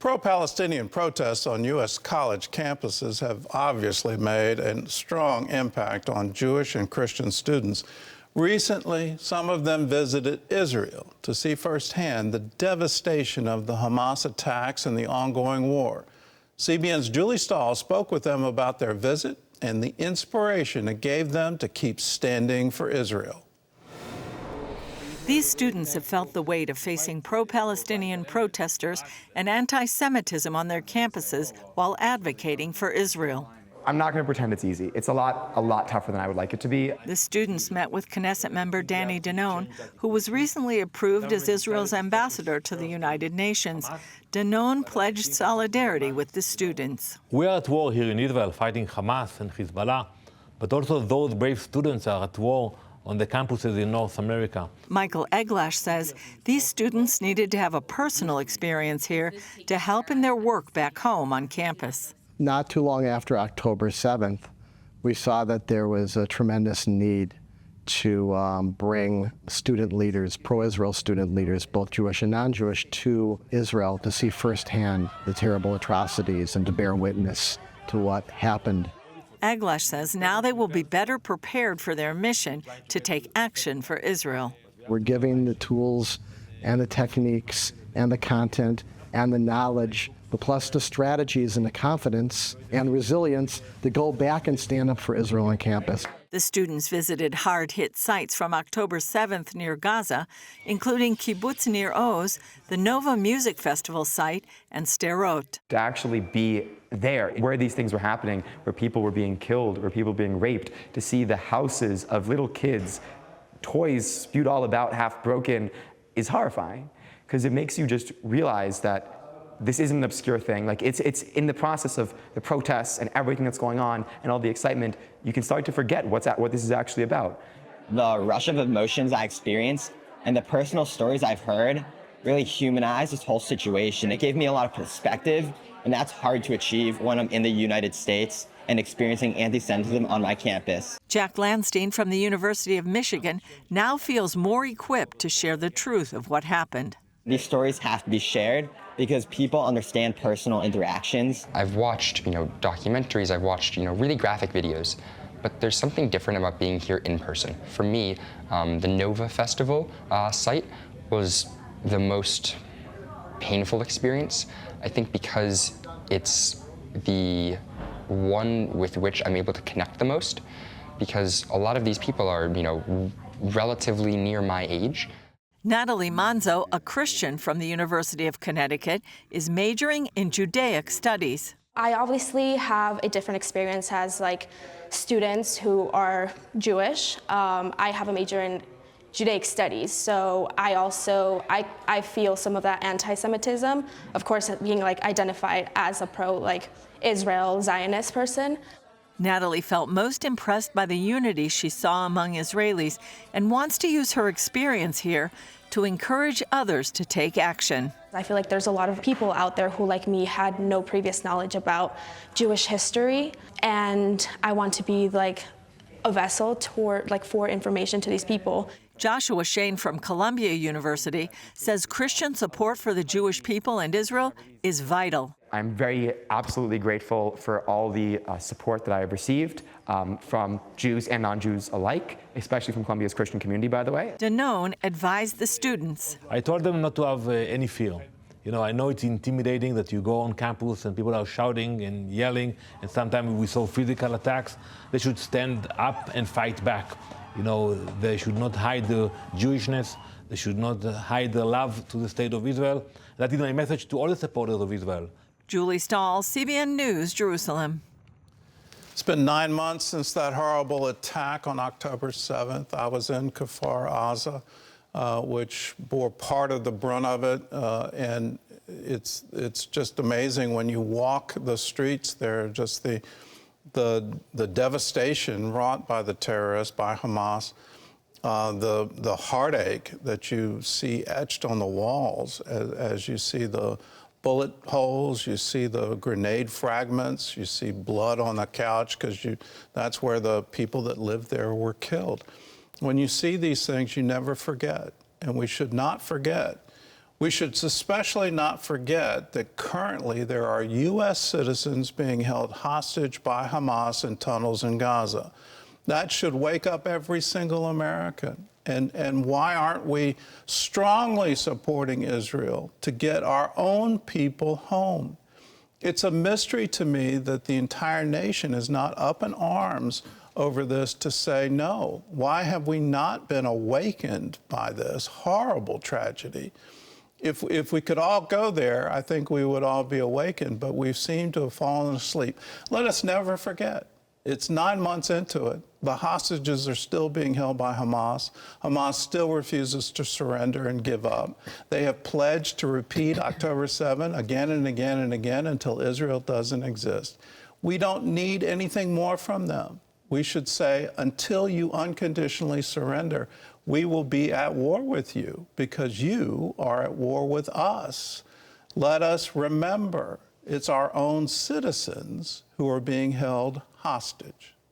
Pro-Palestinian protests on U.S. college campuses have obviously made a strong impact on Jewish and Christian students. Recently, some of them visited Israel to see firsthand the devastation of the Hamas attacks and the ongoing war. CBN's Julie Stahl spoke with them about their visit and the inspiration it gave them to keep standing for Israel. These students have felt the weight of facing pro-Palestinian protesters and anti-Semitism on their campuses while advocating for Israel. I'm not going to pretend it's easy. It's a lot tougher than I would like it to be. The students met with Knesset member Danny Danon, who was recently approved as Israel's ambassador to the United Nations. Danon pledged solidarity with the students. We are at war here in Israel fighting Hamas and Hezbollah, but also those brave students are at war on the campuses in North America. Michael Eglash says these students needed to have a personal experience here to help in their work back home on campus. Not too long after October 7th, we saw that there was a tremendous need to bring student leaders, pro-Israel student leaders, both Jewish and non-Jewish, to Israel to see firsthand the terrible atrocities and to bear witness to what happened. Eglash says now they will be better prepared for their mission to take action for Israel. We're giving the tools and the techniques and the content and the knowledge, plus the strategies and the confidence and resilience to go back and stand up for Israel on campus. The students visited hard-hit sites from October 7th near Gaza, including Kibbutz Nir Oz, the Nova Music Festival site, and Sderot. To actually be there, where these things were happening, where people were being killed, where people were being raped, to see the houses of little kids, toys spewed all about, half broken, is horrifying. Because it makes you just realize that this isn't an obscure thing. Like it's in the process of the protests and everything that's going on and all the excitement, you can start to forget what this is actually about. The rush of emotions I experienced and the personal stories I've heard really humanized this whole situation. It gave me a lot of perspective, and that's hard to achieve when I'm in the United States and experiencing anti-Semitism on my campus. Jack Landstein from the University of Michigan now feels more equipped to share the truth of what happened. These stories have to be shared because people understand personal interactions. I've watched, documentaries, I've watched, really graphic videos, but there's something different about being here in person. For me, the Nova Festival site was the most painful experience, I think, because it's the one with which I'm able to connect the most, because a lot of these people are, relatively near my age. Natalie Manzo, a Christian from the University of Connecticut, is majoring in Judaic studies. I obviously have a different experience as students who are Jewish. I have a major in Judaic studies, so I feel some of that anti-Semitism. Of course, being identified as a pro-Israel Zionist person. Natalie felt most impressed by the unity she saw among Israelis and wants to use her experience here to encourage others to take action. I feel like there's a lot of people out there who, like me, had no previous knowledge about Jewish history, and I want to be a vessel for information to these people. Joshua Shane from Columbia University says Christian support for the Jewish people and Israel is vital. I'm absolutely grateful for all the support that I have received from Jews and non-Jews alike, especially from Columbia's Christian community, by the way. Danon advised the students. I told them not to have any fear. I know it's intimidating that you go on campus and people are shouting and yelling, and sometimes we saw physical attacks. They should stand up and fight back. They should not hide the Jewishness. They should not hide the love to the state of Israel. That is my message to all the supporters of Israel. Julie Stahl, CBN News, Jerusalem. It's been 9 months since that horrible attack on October 7th. I was in Kfar Aza, which bore part of the brunt of it, and it's just amazing when you walk the streets there, just the devastation wrought by the terrorists, by Hamas, the heartache that you see etched on the walls as you see the bullet holes, you see the grenade fragments, you see blood on the couch, because that's where the people that lived there were killed. When you see these things, you never forget, and we should not forget We should especially not forget that currently there are U.S. citizens being held hostage by Hamas in tunnels in Gaza. That should wake up every single American. And why aren't we strongly supporting Israel to get our own people home? It's a mystery to me that the entire nation is not up in arms over this to say no. Why have we not been awakened by this horrible tragedy? If we could all go there, I think we would all be awakened, but we've seemed to have fallen asleep. Let us never forget, it's 9 months into it. The hostages are still being held by Hamas. Hamas still refuses to surrender and give up. They have pledged to repeat October 7 again and again and again until Israel doesn't exist. We don't need anything more from them. We should say, until you unconditionally surrender, we will be at war with you because you are at war with us. Let us remember it's our own citizens who are being held hostage.